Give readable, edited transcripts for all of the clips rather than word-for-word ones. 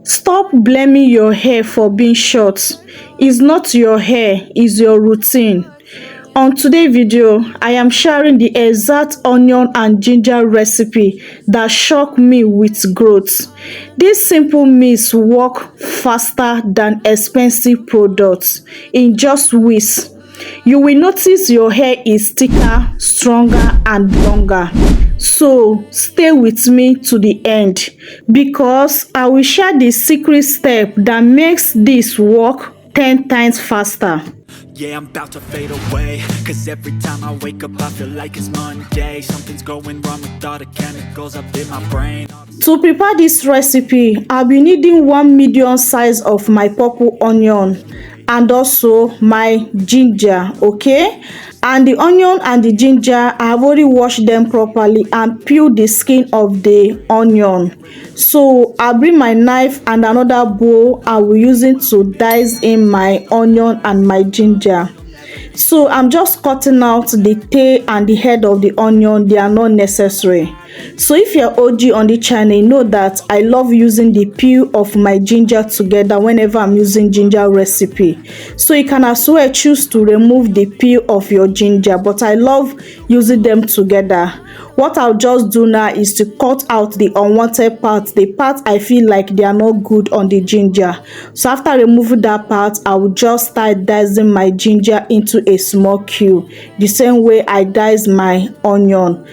Stop blaming your hair for being short. It's not your hair, it's your routine. On today's video, I am sharing the exact onion and ginger recipe that shocked me with growth. This simple mix work faster than expensive products in just weeks. You will notice your hair is thicker, stronger and longer. So stay with me to the end because I will share the secret step that makes this work 10 times faster. Yeah, I'm about to fade away, cause every time I wake up I feel like it's Monday. Something's going wrong with all the chemicals up in my brain. To prepare this recipe, I'll be needing 1 medium size of my purple onion and also my ginger, okay? And the onion and the ginger, I have already washed them properly and peeled the skin of the onion. So I'll bring my knife and another bowl I will use it to dice in my onion and my ginger. So I'm just cutting out the tail and the head of the onion. They are not necessary. So if you're OG on the channel, you know that I love using the peel of my ginger together whenever I'm using ginger recipe. So you can as well choose to remove the peel of your ginger, but I love using them together. What I'll just do now is to cut out the unwanted parts, the parts I feel like they are not good on the ginger. So after removing that part, I will just start dicing my ginger into a small cube, the same way I dice my onion.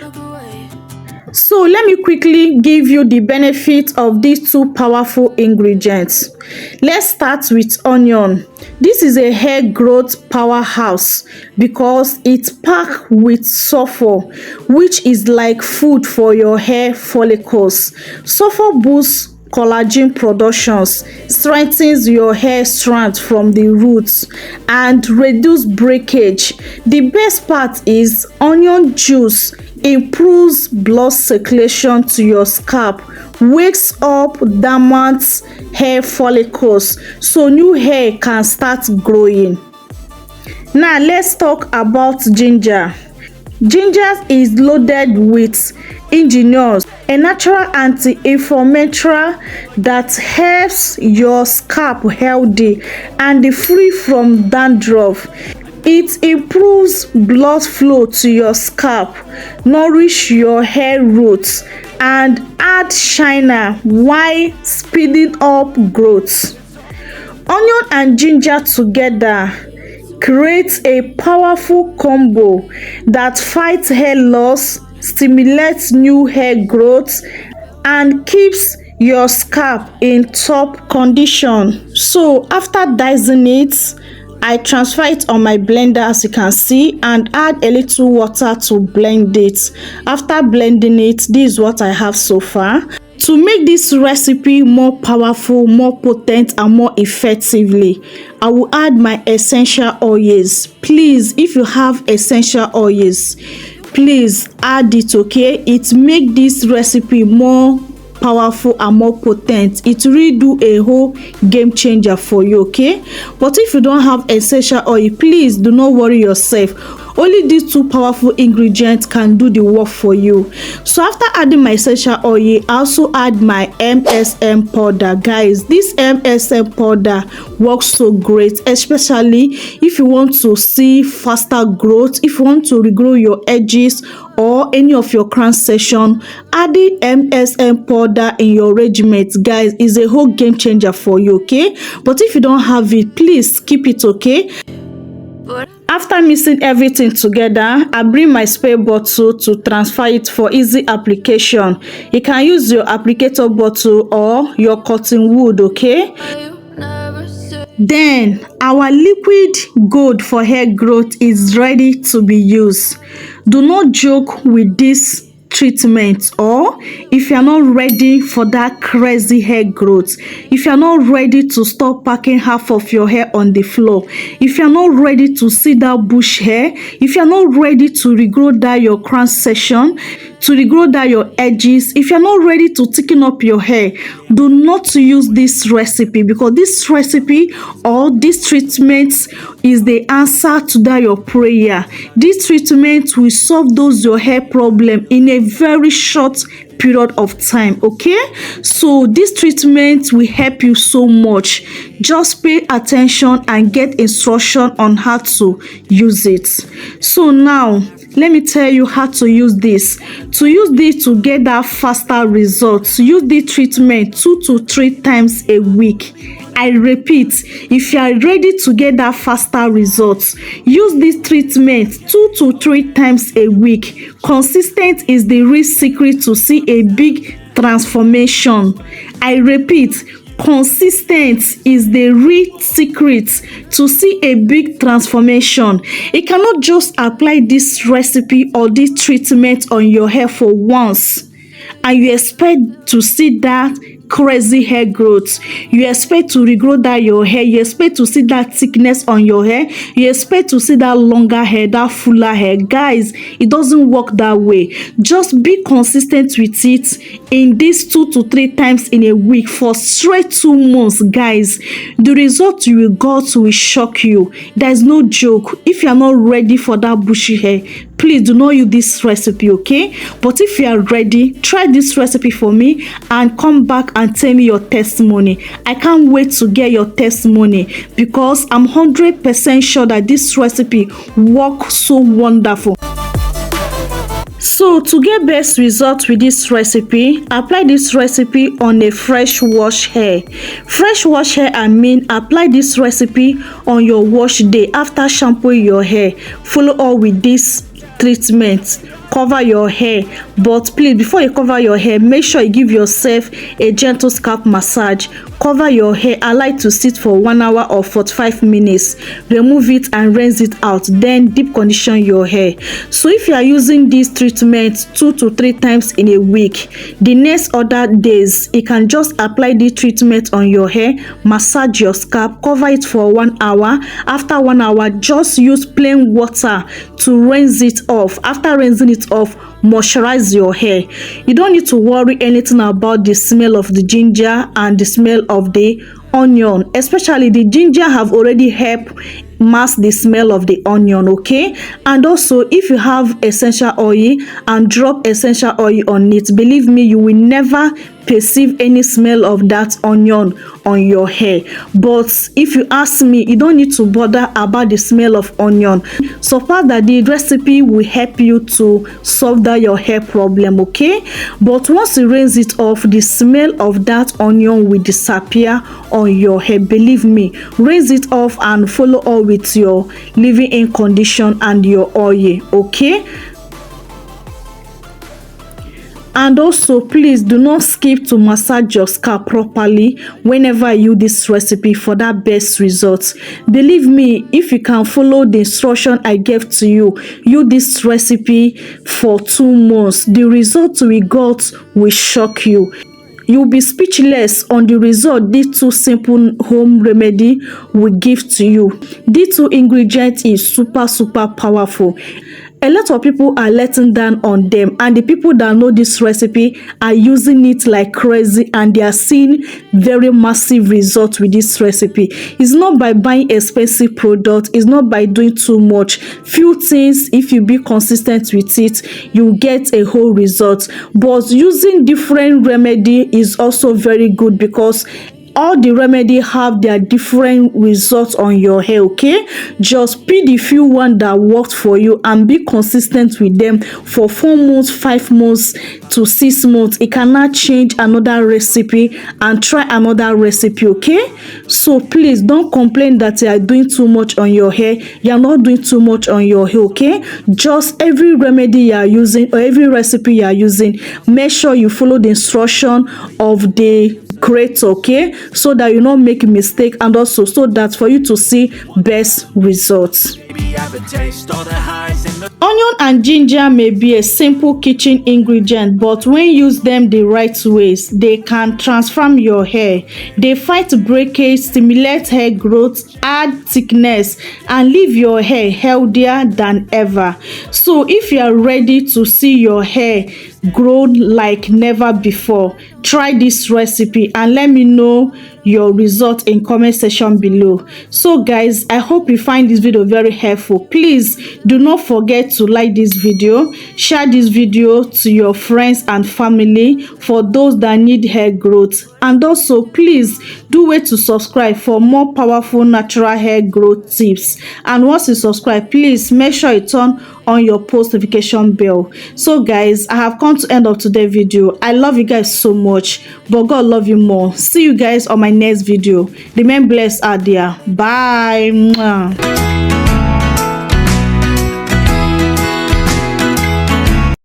So let me quickly give you the benefit of these two powerful ingredients. Let's start with onion. This is a hair growth powerhouse because it's packed with sulfur, which is like food for your hair follicles. Sulfur boosts collagen productions, strengthens your hair strand from the roots and reduce breakage. The best part is onion juice improves blood circulation to your scalp, wakes up dormant hair follicles so new hair can start growing. Now let's talk about ginger. Ginger is loaded with ingenous, a natural anti-inflammatory that helps your scalp healthy and free from dandruff. It improves blood flow to your scalp, nourish your hair roots, and add shiner while speeding up growth. Onion and ginger together creates a powerful combo that fights hair loss, stimulates new hair growth, and keeps your scalp in top condition. So after dicing it, I transfer it on my blender as you can see and add a little water to blend it. After blending it, this is what I have so far. To make this recipe more powerful, more potent and more effectively, I will add my essential oils. Please, if you have essential oils, please add it, okay? It makes this recipe more powerful and more potent. It really do a whole game changer for you, okay? But if you don't have essential oil, please do not worry yourself. Only these two powerful ingredients can do the work for you. So after adding my essential oil, I also add my MSM powder. Guys, this MSM powder works so great, especially if you want to see faster growth, if you want to regrow your edges or any of your crown section. Adding MSM powder in your regimen, guys, is a whole game changer for you, okay? But if you don't have it, please skip it, okay? After mixing everything together, I bring my spray bottle to transfer it for easy application. You can use your applicator bottle or your cotton wool, okay? Then our liquid gold for hair growth is ready to be used. Do not joke with this treatment, or if you're not ready for that crazy hair growth, if you're not ready to stop packing half of your hair on the floor, if you're not ready to see that bush hair, if you're not ready to regrow that your crown section, to regrow that your edges. If you're not ready to thicken up your hair, do not use this recipe, because this recipe or this treatment is the answer to that your prayer. This treatment will solve those your hair problem in a very short period of time. Okay, so this treatment will help you so much. Just pay attention and get instruction on how to use it. So now let me tell you how to use this. To use this to get that faster results, use the treatment 2 to 3 times a week. I repeat, if you are ready to get that faster results, use this treatment 2 to 3 times a week. Consistent is the real secret to see a big transformation. I repeat, consistent is the real secret to see a big transformation. You cannot just apply this recipe or this treatment on your hair for once and you expect to see that crazy hair growth. You expect to regrow that your hair. You expect to see that thickness on your hair. You expect to see that longer hair, that fuller hair. Guys, it doesn't work that way. Just be consistent with it in these 2 to 3 times in a week for straight 2 months. Guys, the result you will get will shock you. There's no joke. If you are not ready for that bushy hair, please do not use this recipe, okay? But if you are ready, try this recipe for me and come back and tell me your testimony. I can't wait to get your testimony because I'm 100% sure that this recipe works so wonderful. So to get best results with this recipe, apply this recipe on a fresh wash hair. Fresh wash hair, I mean apply this recipe on your wash day after shampooing your hair. Follow up with this treatment. Cover your hair, but please, before you cover your hair, make sure you give yourself a gentle scalp massage. Cover your hair, allow it to sit for 1 hour or 45 minutes. Remove it and rinse it out, then deep condition your hair. So if you are using this treatment 2 to 3 times in a week, the next other days you can just apply the treatment on your hair, massage your scalp, cover it for 1 hour. After 1 hour, just use plain water to rinse it off. After rinsing it off, moisturize your hair. You don't need to worry anything about the smell of the ginger and the smell of the onion. Especially the ginger have already helped mask the smell of the onion, okay? And also, if you have essential oil and drop essential oil on it, believe me, you will never perceive any smell of that onion on your hair. But if you ask me, you don't need to bother about the smell of onion. So far that the recipe will help you to solve that your hair problem, okay? But once you rinse it off, the smell of that onion will disappear on your hair. Believe me, rinse it off and follow up with your leave-in condition and your oil, okay? And also, please do not skip to massage your scalp properly whenever you use this recipe for that best results. Believe me, if you can follow the instruction I gave to you, use this recipe for 2 months, the result we got will shock you. You'll be speechless on the result these 2 simple home remedy will give to you. These 2 ingredients is super powerful. A lot of people are letting down on them, and the people that know this recipe are using it like crazy and they are seeing very massive results with this recipe. It's not by buying expensive product, it's not by doing too much. Few things, if you be consistent with it, you get a whole result. But using different remedy is also very good because all the remedy have their different results on your hair, okay? Just pick the few one that worked for you and be consistent with them for 4 months, 5 months to 6 months. It cannot change another recipe and try another recipe, okay? So please don't complain that you are doing too much on your hair. You are not doing too much on your hair, okay? Just every remedy you are using or every recipe you are using, make sure you follow the instruction of the creator, okay, so that you don't make a mistake, and also so that for you to see best results. Onion and ginger may be a simple kitchen ingredient, but when used them the right ways, they can transform your hair. They fight breakage, stimulate hair growth, add thickness, and leave your hair healthier than ever. So if you are ready to see your hair grow like never before. Try this recipe and let me know your result in comment section below. So guys, I hope you find this video very helpful. Please do not forget to like this video, share this video to your friends and family for those that need hair growth, and also please do wait to subscribe for more powerful natural hair growth tips. And once you subscribe, please make sure you turn on your post notification bell. So guys, I have come to end of today's video. I love you guys so much, but God love you more. See you guys on my next video. Remain blessed out there. Bye. Mwah.